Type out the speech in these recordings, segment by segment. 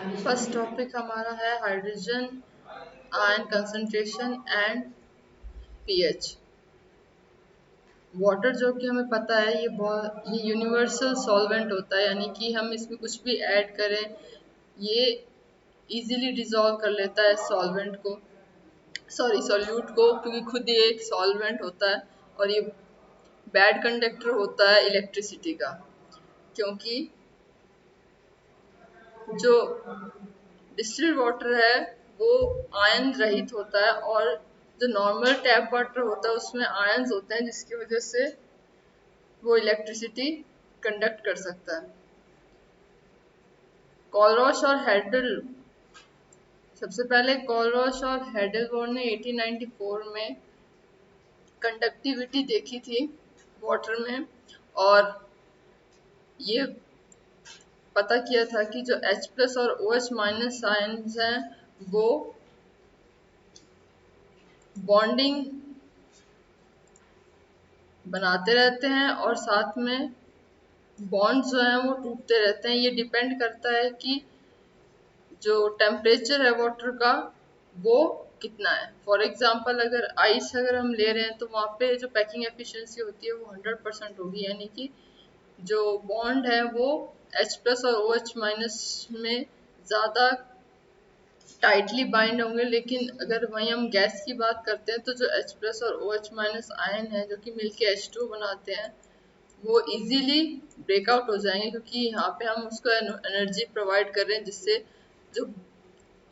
First topic हमारा है hydrogen ion concentration and pH. Water जो कि हमें पता है ये यूनिवर्सल सॉल्वेंट होता है, यानी कि हम इसमें कुछ भी ऐड करें ये इजीली डिसॉल्व कर लेता है सॉल्यूट को, क्योंकि खुद ये एक सॉल्वेंट होता है और ये बैड कंडक्टर होता है इलेक्ट्रिसिटी का, क्योंकि जो डिस्टिल्ड वाटर है वो आयन रहित होता है और जो नॉर्मल टैप वाटर होता है उसमें आयन्स होते हैं, जिसकी वजह से वो इलेक्ट्रिसिटी कंडक्ट कर सकता है। कॉलरॉश और हेडल सबसे पहले कॉलरॉश और हेडलबॉर्न ने 1894 में कंडक्टिविटी देखी थी वाटर में, और ये पता किया था कि जो H प्लस और OH माइनस आयन्स हैं वो बॉन्डिंग बनाते रहते हैं और साथ में बॉन्ड्स जो हैं वो टूटते रहते हैं। ये डिपेंड करता है कि जो टेम्परेचर है वाटर का वो कितना है। फॉर एग्जांपल अगर हम ले रहे हैं तो वहाँ पे जो पैकिंग एफिशिएंसी होती है वो 100% होगी, यानी कि जो बॉन्ड है वो H प्लस और OH माइनस में ज़्यादा टाइटली बाइंड होंगे। लेकिन अगर वहीं हम गैस की बात करते हैं तो जो H प्लस और OH माइनस आयन है जो कि मिलके H2 बनाते हैं वो इजीली ब्रेकआउट हो जाएंगे, क्योंकि यहाँ पे हम उसको एनर्जी प्रोवाइड कर रहे हैं, जिससे जो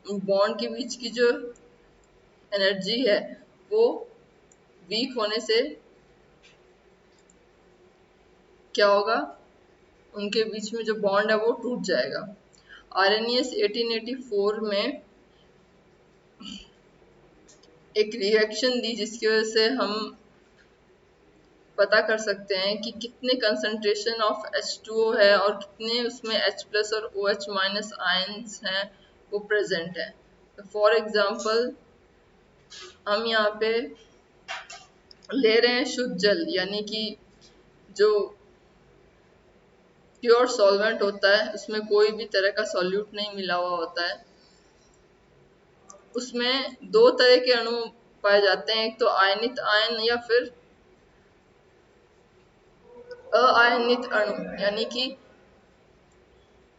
बॉन्ड के बीच की जो एनर्जी है वो वीक होने से क्या होगा, उनके बीच में जो बॉन्ड है वो टूट जाएगा। आर्रेनियस 1884 में एक रिएक्शन दी जिसकी वजह से हम पता कर सकते हैं कि कितने कंसंट्रेशन ऑफ H2O है और कितने उसमें H प्लस और OH माइनस आयन्स हैं वो प्रेजेंट है। तो फॉर एग्जांपल हम यहाँ पे ले रहे हैं शुद्ध जल, यानी कि जो प्योर सॉल्वेंट होता है उसमें कोई भी तरह का सॉल्यूट नहीं मिला हुआ होता है। उसमें दो तरह के अणु पाए जाते हैं, एक तो आयनित आयन या फिर अआयनित अणु, यानी कि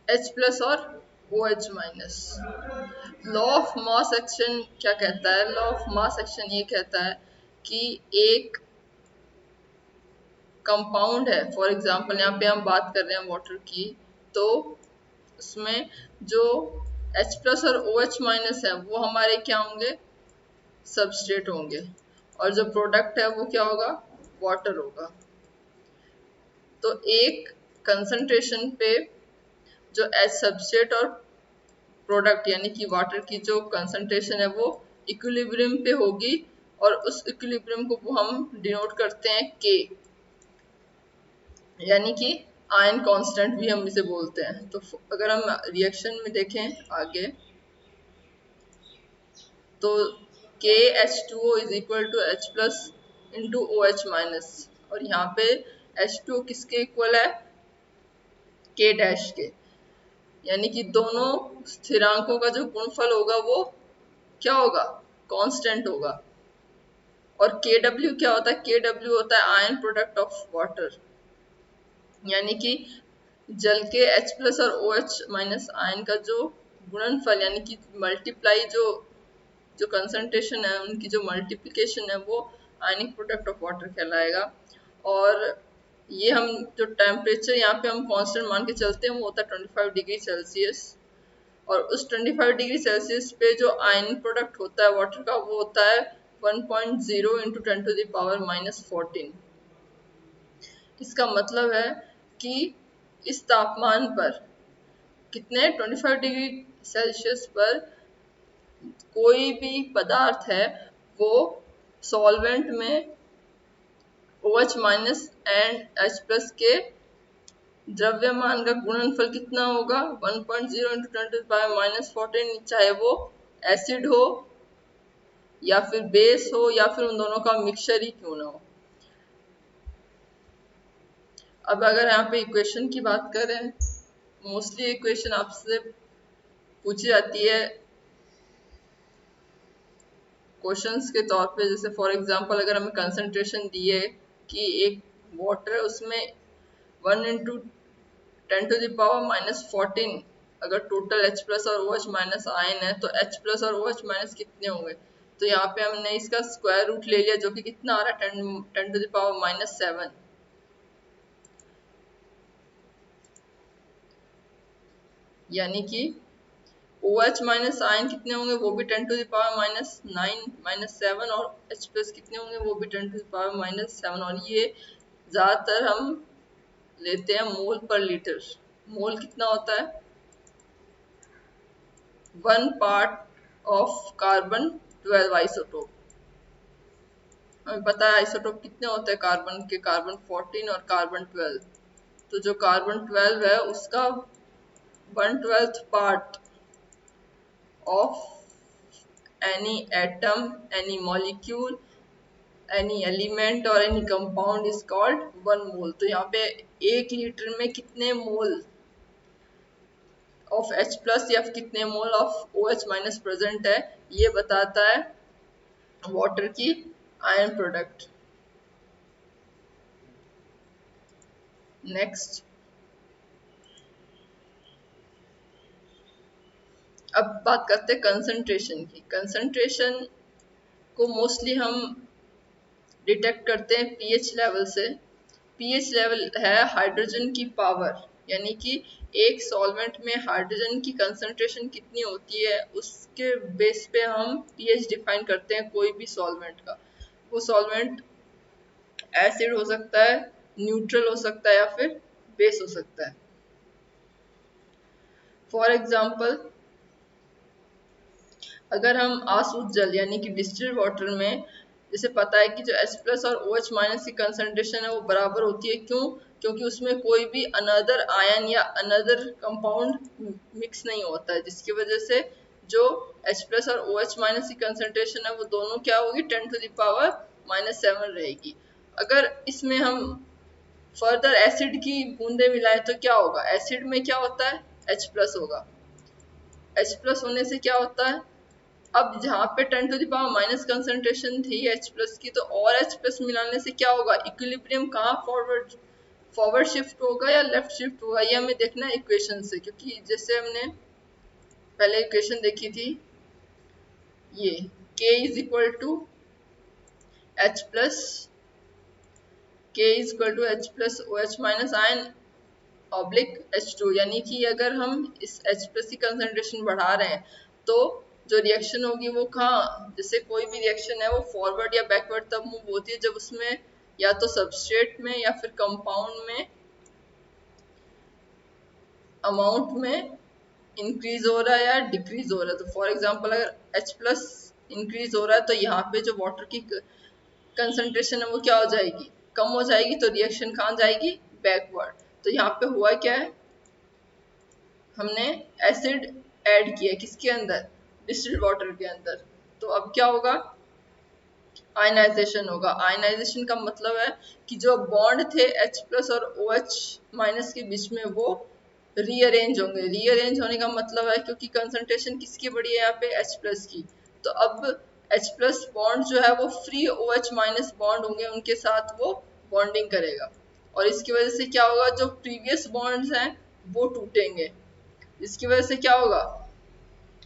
H प्लस और OH minus. Law of mass action क्या कहता है? लॉ ऑफ मास एक्शन ये कहता है कि एक कंपाउंड है, फॉर एग्जांपल यहाँ पे हम बात कर रहे हैं वाटर की, तो उसमें जो H प्लस और OH माइनस है वो हमारे क्या होंगे, सबस्ट्रेट होंगे, और जो प्रोडक्ट है वो क्या होगा, वाटर होगा। तो एक कंसंट्रेशन पे जो H सबस्ट्रेट और प्रोडक्ट यानी कि वाटर की जो कंसंट्रेशन है वो इक्विलिब्रियम पे होगी, और उस इक्विलिब्रियम को वो हम डिनोट करते हैं K, यानी कि आयन कांस्टेंट भी हम इसे बोलते हैं। तो अगर हम रिएक्शन में देखें आगे तो KH2O is equal to H plus into OH minus, और यहाँ पे H2O किसके इक्वल है, K डैश के, यानी कि दोनों स्थिरांकों का जो गुणफल होगा वो क्या होगा, कांस्टेंट होगा। और KW क्या होता है, KW होता है आयन प्रोडक्ट ऑफ वाटर, यानी कि जल के H प्लस और OH माइनस आयन का जो गुणनफल यानी कि मल्टीप्लाई जो कंसंट्रेशन है उनकी जो मल्टीप्लिकेशन है वो आयनिक प्रोडक्ट ऑफ वाटर कहलाएगा। और ये हम जो टेम्परेचर यहाँ पे हम कांस्टेंट मान के चलते हैं वो होता है 25 डिग्री सेल्सियस, और उस 25 डिग्री सेल्सियस पे जो आयनिक प्रोडक्ट होता है वाटर का वो होता है 1.0 इंटू 10⁻⁻14। इसका मतलब है कि इस तापमान पर कितने 25 डिग्री सेल्सियस पर कोई भी पदार्थ है वो सॉल्वेंट में OH minus and H plus के द्रव्यमान का गुणनफल कितना होगा, 1.0 इंटू 10⁻⁻14, चाहे वो एसिड हो या फिर बेस हो या फिर उन दोनों का मिक्सचर ही क्यों ना हो। अब अगर यहाँ पे इक्वेशन की बात करें, मोस्टली इक्वेशन आपसे पूछी जाती है क्वेश्चंस के तौर पे। जैसे फॉर एग्जांपल अगर हमें कंसंट्रेशन दी है कि एक वाटर है उसमें 1 × 10⁻⁻14, अगर टोटल H प्लस और OH माइनस आयन है तो H प्लस और OH माइनस कितने होंगे। तो यहाँ पे हमने इसका स्क्वायर रूट ले लिया जो कि कितना आ रहा है 10⁻⁻7। यानी कि OH माइनस आयन कितने होंगे वो भी 10⁻⁻9 और H प्लस कितने होंगे वो भी 10⁻⁻7। और ये ज़्यादातर हम लेते हैं मोल पर लीटर। मोल कितना होता है 1 पार्ट ऑफ कार्बन 12 आइसोटोप। हमें पता है आइसोटोप कितने होते हैं कार्बन के, कार्बन 14 और कार्बन 12। तो जो कार्बन 12 है उसका 1/12 part of any atom, any molecule, any element or any compound is called 1 mole। तो यहाँ पे 1 लीटर में कितने मोल ऑफ H प्लस या कितने mole of OH minus present है ये बताता है वाटर की आयन प्रोडक्ट। नेक्स्ट, अब बात करते हैं कंसंट्रेशन की। कंसंट्रेशन को मोस्टली हम डिटेक्ट करते हैं पीएच लेवल से। पीएच लेवल है हाइड्रोजन की पावर, यानी कि एक सॉल्वेंट में हाइड्रोजन की कंसंट्रेशन कितनी होती है उसके बेस पे हम पीएच डिफाइन करते हैं कोई भी सॉल्वेंट का। वो सॉल्वेंट एसिड हो सकता है, न्यूट्रल हो सकता है या फिर बेस हो सकता है। फॉर एग्जाम्पल अगर हम आसूत जल यानी कि डिस्टिल्ड वाटर में, जैसे पता है कि जो H प्लस और OH माइनस की कंसंट्रेशन है वो बराबर होती है। क्यों? क्योंकि उसमें कोई भी अनदर आयन या अनदर कंपाउंड मिक्स नहीं होता है, जिसकी वजह से जो H प्लस और OH माइनस की कंसंट्रेशन है वो दोनों क्या होगी 10⁻⁻7 रहेगी। अगर इसमें हम फर्दर एसिड की बूंदे मिलाएं तो क्या होगा, एसिड में क्या होता है H प्लस होगा। H प्लस होने से क्या होता है, अब जहाँ पे 10⁻⁻ कंसंट्रेशन थी H प्लस की, तो और H प्लस मिलाने से क्या होगा, इक्विलिब्रियम कहाँ फॉरवर्ड शिफ्ट होगा या लेफ्ट शिफ्ट होगा, ये हमें देखना है इक्वेशन से। क्योंकि जैसे हमने पहले इक्वेशन देखी थी ये K is equal to H plus OH minus ion oblique H2, यानी कि अगर हम इस H प्लस की कंसंट्रेशन बढ़ा रहे हैं तो जो रिएक्शन होगी वो कहाँ, जैसे कोई भी रिएक्शन है वो फॉरवर्ड या बैकवर्ड तब मूव होती है जब उसमें या तो सबस्ट्रेट में या फिर कंपाउंड में अमाउंट में इंक्रीज हो रहा है या डिक्रीज हो रहा है। तो फॉर एग्जांपल अगर H प्लस इंक्रीज हो रहा है तो यहाँ पे जो वाटर की कंसंट्रेशन है वो क्या हो जाएगी, कम हो जाएगी। तो रिएक्शन कहाँ जाएगी, बैकवर्ड। तो यहाँ पे हुआ क्या है, हमने एसिड ऐड किया किसके अंदर, डिस्टिल्ड वाटर के अंदर। तो अब क्या होगा, आयनाइजेशन होगा। आयनाइजेशन का मतलब है कि जो बॉन्ड थे H प्लस और OH माइनस के बीच में वो रीअरेंज होंगे। रीअरेंज होने का मतलब है क्योंकि कंसंट्रेशन किसकी बढ़ी है यहाँ पे H प्लस की, तो अब H प्लस बॉन्ड जो है वो फ्री OH माइनस बॉन्ड होंगे, उनके साथ वो बॉन्डिंग करेगा और इसकी वजह से क्या होगा, जो प्रीवियस बॉन्ड्स हैं वो टूटेंगे। इसकी वजह से क्या होगा,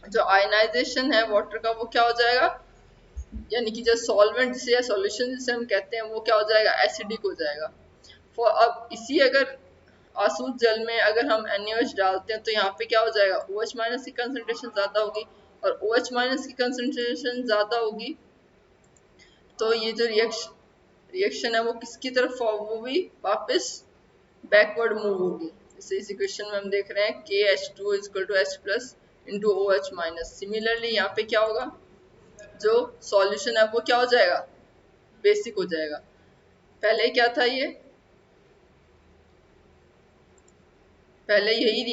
जो आयनाइजेशन है वाटर का वो क्या हो जाएगा, यानी कि जो सॉल्वेंट जिसे या सॉल्यूशन जिसे हम कहते हैं वो क्या हो जाएगा, एसिडिक हो जाएगा। फॉर अब इसी अगर आसूत जल में अगर हम NaOH डालते हैं तो यहाँ पे क्या हो जाएगा, OH माइनस की कंसंट्रेशन ज्यादा होगी और OH माइनस की कंसंट्रेशन ज्यादा होगी तो ये जो रिएक्शन है वो किसकी तरफ, वो भी वापस बैकवर्ड मूव होगी। जैसे इस इक्वेशन में हम देख रहे हैं KH2 equal to H plus into OH minus. Similarly यहाँ पे क्या होगा, जो सॉल्यूशन है वो क्या हो जाएगा, बेसिक हो जाएगा। पहले क्या था ये, पहले यही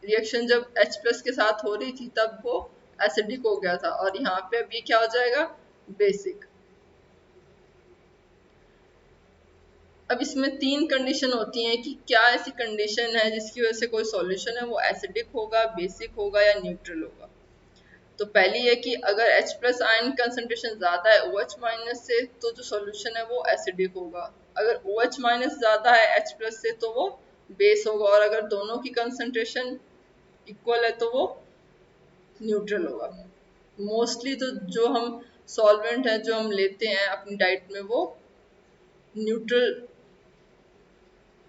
रिएक्शन जब H प्लस के साथ हो रही थी तब वो एसिडिक हो गया था और यहाँ पे अभी क्या हो जाएगा, बेसिक। अब इसमें तीन कंडीशन होती हैं कि क्या ऐसी कंडीशन है जिसकी वजह से कोई सॉल्यूशन है वो एसिडिक होगा, बेसिक होगा या न्यूट्रल होगा। तो पहली है कि अगर H प्लस आयन कंसंट्रेशन ज्यादा है OH माइनस से तो जो सॉल्यूशन है वो एसिडिक होगा। अगर OH माइनस ज्यादा है H प्लस से तो वो बेस होगा, और अगर दोनों की कंसंट्रेशन इक्वल है तो वो न्यूट्रल होगा। मोस्टली तो जो हम सॉल्वेंट है जो हम लेते हैं अपनी डाइट में वो न्यूट्रल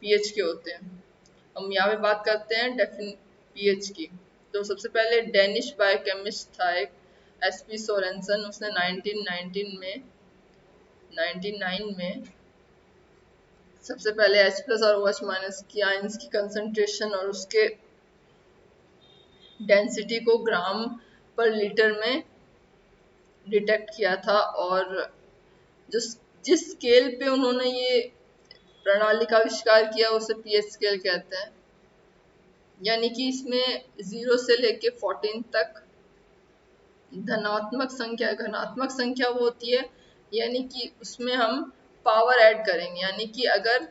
पीएच के होते हैं। हम यहाँ पे बात करते हैं पीएच की। तो सबसे पहले डेनिश बायोकेमिस्ट था एक एसपी सोरेंसन, उसने 1999 में सबसे पहले H प्लस और OH माइनस की आयंस की कंसंट्रेशन और उसके डेंसिटी को ग्राम पर लीटर में डिटेक्ट किया था। और जिस स्केल पे उन्होंने ये प्रणाली का आविष्कार किया उसे पीएच स्केल कहते हैं। यानी कि इसमें 0 से लेके 14 तक धनात्मक संख्या, घनात्मक संख्या वो होती है यानी कि उसमें हम पावर ऐड करेंगे। यानी कि अगर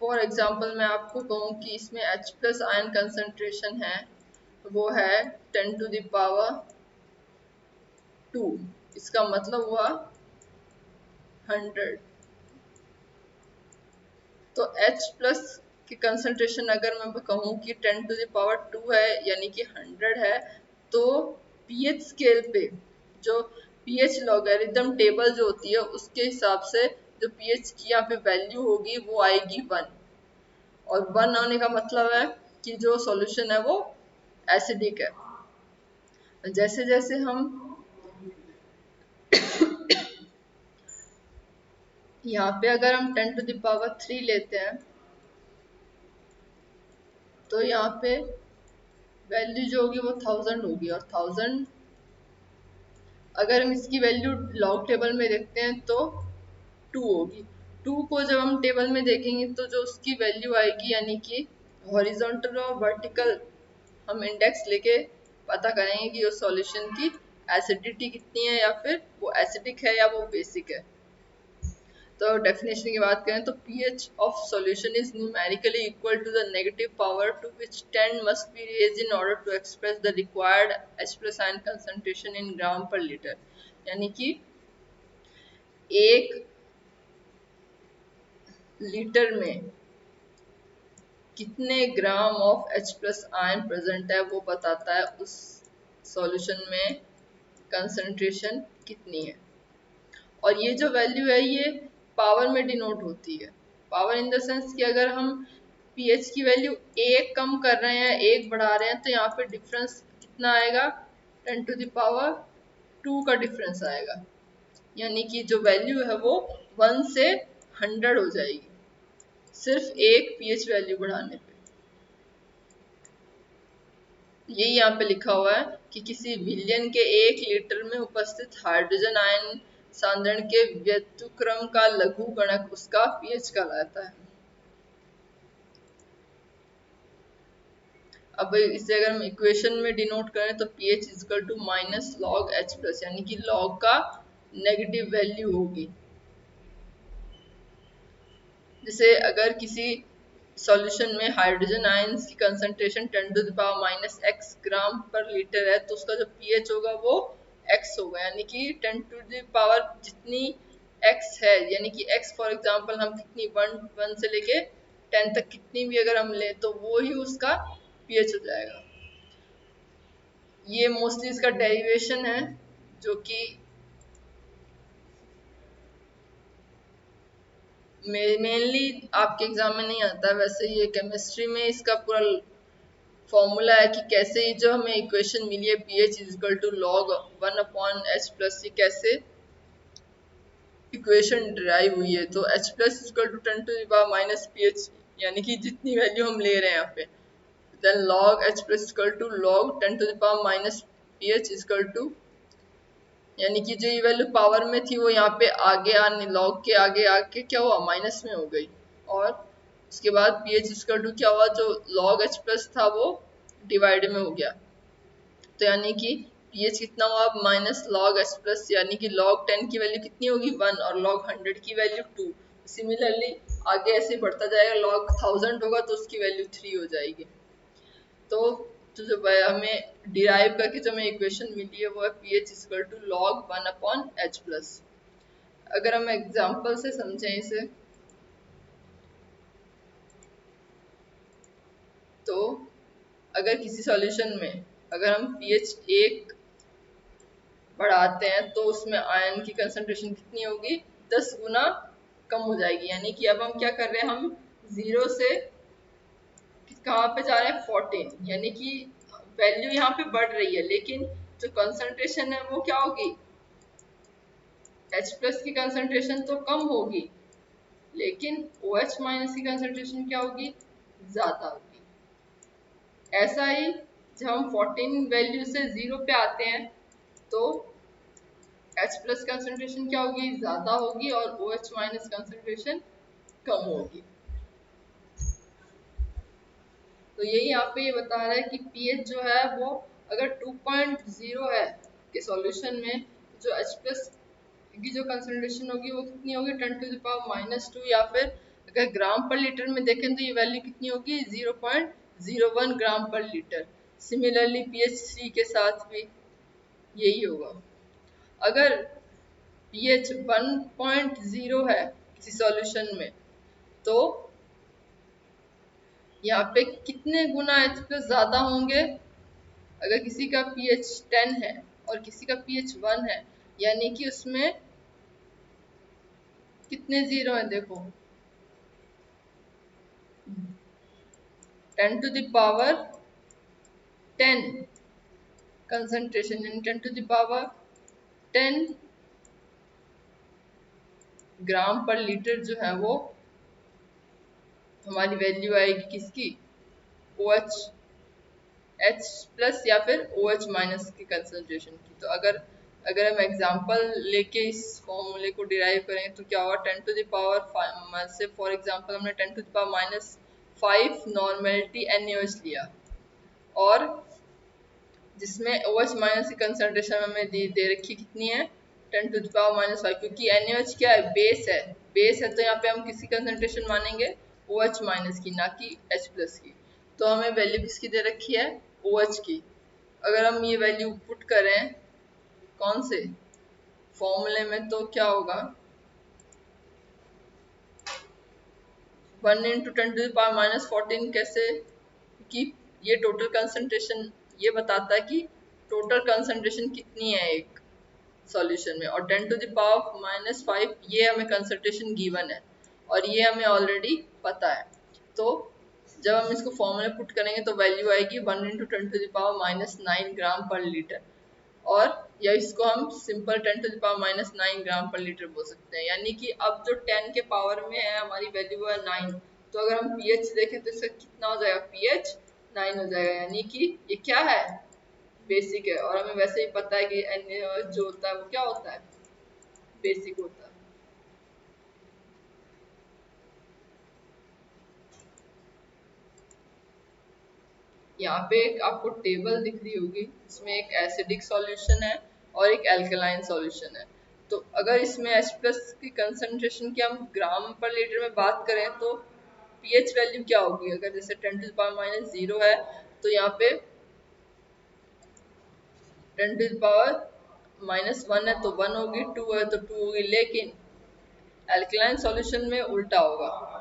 फॉर एग्जांपल मैं आपको कहूँ कि इसमें H प्लस आयन कंसंट्रेशन है वो है 10 टू द पावर 2, इसका मतलब हुआ 100। तो H प्लस की कंसंट्रेशन अगर मैं कहूँ कि 10 टू द पावर 2 है यानी कि 100 है, तो पीएच स्केल पे जो पीएच लॉगरिथम टेबल जो होती है उसके हिसाब से जो पीएच की यहाँ पे वैल्यू होगी वो आएगी 1। और 1 आने का मतलब है कि जो सॉल्यूशन है वो एसिडिक है। जैसे जैसे हम यहाँ पे अगर हम 10 टू द पावर 3 लेते हैं तो यहाँ पे वैल्यू जो होगी वो 1000 होगी, और 1000 अगर हम इसकी वैल्यू लॉग टेबल में देखते हैं तो 2 होगी। 2 को जब हम टेबल में देखेंगे तो जो उसकी वैल्यू आएगी यानी कि हॉरिजॉन्टल और वर्टिकल हम इंडेक्स लेके पता करेंगे कि उस सॉल्यूशन की एसिडिटी कितनी है या फिर वो एसिडिक है या वो बेसिक है। तो डेफिनेशन की बात करें तो pH of solution is numerically equal to the negative power to which 10 must be raised in order to express the required H plus ion concentration in gram per liter। यानी कि एक litre में कितने gram of H plus ion present है वो बताता है उस सॉल्यूशन में कंसंट्रेशन कितनी है। और ये जो वैल्यू है ये पावर में डिनोट होती है। पावर इन द सेंस कि अगर हम पीएच की वैल्यू 1 कम कर रहे हैं 1 बढ़ा रहे हैं तो यहाँ पे डिफरेंस कितना आएगा, 10 टू द पावर 2 का डिफरेंस आएगा। यानी कि जो वैल्यू है वो 1 से 100 हो जाएगी सिर्फ एक पीएच वैल्यू बढ़ाने पे। यही यहाँ पे लिखा हुआ है कि किसी विलयन के 1 लीटर में उपस्थित हाइड्रोजन आयन सांद्रण के व्युत्क्रम का लघु गणक उसका पीएच कहलाता है। अब इसे अगर हम इक्वेशन में डिनोट करें तो pH equal to minus log H plus, यानी कि लॉग का नेगेटिव वैल्यू होगी। जैसे अगर किसी सॉल्यूशन में हाइड्रोजन आयंस की concentration 10 to the power minus x gram पर लीटर है तो उसका जो pH होगा वो x होगा। यानी कि 10 टू द पावर जितनी x है, यानी कि x फॉर एग्जांपल हम कितनी 1 से लेके 10 तक कितनी भी अगर हम लें तो वो ही उसका pH हो जाएगा। ये मोस्टली इसका डेरिवेशन है जो कि मेनली आपके एग्जाम में नहीं आता। वैसे ये केमिस्ट्री में इसका पूरा फॉर्मूला है कि कैसे जो हमें इक्वेशन मिली है pH equal to log 1 upon H plus see कैसे इक्वेशन डिराइव हुई है। तो H plus equal to 10 to the power minus pH, यानी कि जितनी वैल्यू हम ले रहे हैं यहाँ पे, then log H plus equal to log 10 to the power minus pH equal to, यानी कि जो ये वैल्यू पावर में थी वो यहाँ पे आगे आने लॉग के आगे आके क्या हुआ माइनस में हो गई। और उसके बाद pH इक्वल टू क्या हुआ, जो लॉग H प्लस था वो डिवाइड में हो गया। तो यानी कि pH कितना हुआ माइनस लॉग H प्लस, यानी कि लॉग 10 की वैल्यू कितनी होगी 1 और लॉग 100 की वैल्यू 2। सिमिलरली आगे ऐसे बढ़ता जाएगा, log 1000 होगा तो उसकी वैल्यू 3 हो जाएगी। तो जो हमें डिराइव करके जो हमें इक्वेशन मिली है वो है pH equal to log 1/h+। अगर हम एग्जांपल से समझें इसे तो अगर किसी सॉल्यूशन में अगर हम pH 1 बढ़ाते हैं तो उसमें आयन की कंसंट्रेशन कितनी होगी, 10 गुना कम हो जाएगी। यानी कि अब हम क्या कर रहे हैं, हम 0 से कहाँ पे जा रहे हैं, 14, यानी कि वैल्यू यहाँ पे बढ़ रही है लेकिन जो कंसंट्रेशन है वो क्या होगी, H+ की कंसंट्रेशन तो कम होगी लेकिन OH- की कंसंट्रेशन क्या होगी, ज्यादा होगी। ऐसा ही जब हम 14 वैल्यू से 0 पे आते हैं तो H+ कंसंट्रेशन क्या होगी, ज्यादा होगी और OH- कंसंट्रेशन कम होगी। तो यही यहाँ पे ये बता रहा है कि pH जो है वो अगर 2.0 है के सॉल्यूशन में जो H+ की जो कंसंट्रेशन होगी वो कितनी होगी, 10⁻⁻², या फिर अगर ग्राम पर लीटर में देखें तो ये वैल्यू कितनी होगी, 0.01 ग्राम पर लीटर। सिमिलरली pH 3 के साथ भी यही होगा। अगर pH 1.0 है किसी सॉल्यूशन में तो यहाँ पे कितने गुना H+ ज्यादा होंगे, अगर किसी का pH 10 है और किसी का pH 1 है यानी कि उसमें कितने जीरो है, देखो 10⁻10 कंसंट्रेशन, यानी 10⁻10 ग्राम पर लीटर जो है वो हमारी वैल्यू आएगी किसकी, OH H+ या फिर OH- की कंसंट्रेशन की। तो अगर अगर हम एग्जांपल लेके इस फॉर्मूले को डिराइव करें तो क्या होगा, 10⁻5 से फॉर एग्जांपल हमने 10⁻5 नॉर्मेलिटी NaOH लिया और जिसमें OH- की कंसंट्रेशन हमें दे रखी कितनी है, 10⁻⁻5, क्योंकि NaOH क्या है, बेस है। बेस है तो यहाँ पे हम किसी कंसंट्रेशन मानेंगे, OH- की, ना कि H+ की। तो हमें वैल्यू किसकी दे रखी है, OH की। अगर हम ये वैल्यू पुट करें कौन से फॉर्मूले में तो क्या होगा, 1 × 10⁻⁻14 कैसे, कि ये टोटल कंसंट्रेशन ये बताता है कि टोटल कंसंट्रेशन कितनी है एक सॉल्यूशन में, और 10⁻⁻5 ये हमें कंसंट्रेशन गिवन है और ये हमें ऑलरेडी पता है। तो जब हम इसको फॉर्मूले पुट करेंगे तो वैल्यू आएगी 1 × 10⁻⁹ ग्राम पर लीटर, और या इसको हम सिंपल 10⁻⁹ ग्राम पर लीटर बोल सकते हैं। यानी कि अब जो 10 के पावर में है हमारी वैल्यू है 9, तो अगर हम pH देखें तो इसका कितना हो जाएगा, pH 9 हो जाएगा। यानी कि ये क्या है, बेसिक है, और हमें वैसे ही पता है कि NaOH जो होता है वो क्या होता है, बेसिक होता है। यहाँ पे एक आपको टेबल दिख रही होगी, इसमें एक एसिडिक सॉल्यूशन है और एक एल्कलाइन सॉल्यूशन है। तो अगर इसमें H+ की कंसंट्रेशन की हम ग्राम पर लीटर में बात करें तो pH वैल्यू क्या होगी, अगर जैसे 10⁻⁻0 है तो यहाँ पे 10⁻⁻1 है तो 1 होगी, 2 है तो 2 होगी, लेकिन एल्कलाइन सॉल्यूशन में उल्टा होगा।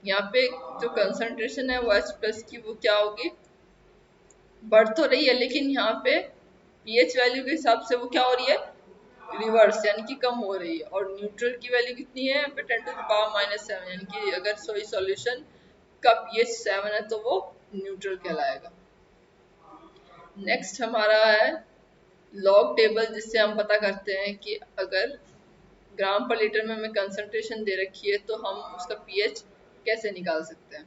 यहाँ पे जो कंसंट्रेशन है वो H+ की वो क्या होगी, बढ़ तो रही है लेकिन यहाँ पे pH वैल्यू के हिसाब से वो क्या हो रही है, रिवर्स, यानी कि कम हो रही है। और न्यूट्रल की वैल्यू कितनी है यहाँ पे, 10⁻⁻7, यानी कि अगर सोई सॉल्यूशन का pH 7 है तो वो न्यूट्रल कहलाएगा। नेक्स्ट हमारा है लॉग टेबल, जिससे हम पता करते हैं कि अगर ग्राम पर लीटर में हमें कंसंट्रेशन दे रखी है तो हम उसका pH कैसे निकाल सकते हैं।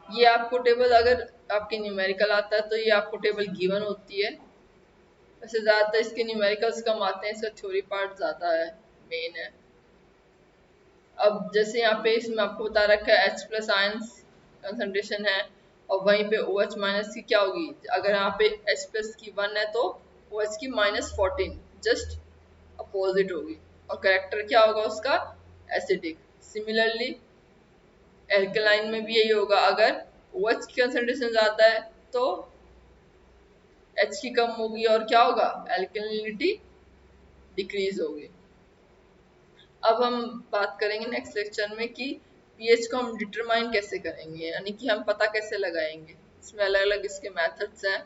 ये आपको टेबल अगर आपके न्यूमेरिकल आता है तो ये आपको टेबल गिवन होती है। वैसे ज़्यादातर इसके न्यूमेरिकल्स कम आते हैं, इसका थ्योरी पार्ट ज़्यादा है, मेन है। अब जैसे यहाँ पे इसमें आपको बता रखा है H+ आयंस कंसंट्रेशन है और वहीं पे OH- की क्या होगी, अगर यहाँ पे H+ की 1 है तो OH की -14, जस्ट अपोजिट होगी। और कैरेक्टर क्या होगा उसका, एसिडिक। सिमिलरली एल्केलाइन में भी यही होगा, अगर OH की कंसंट्रेशन ज्यादा है तो H की कम होगी और क्या होगा, एल्केलिनिटी डिक्रीज होगी। अब हम बात करेंगे नेक्स्ट लेक्चर में कि पीएच को हम डिटरमाइन कैसे करेंगे, यानी कि हम पता कैसे लगाएंगे। इसमें अलग अलग इसके मेथड्स हैं।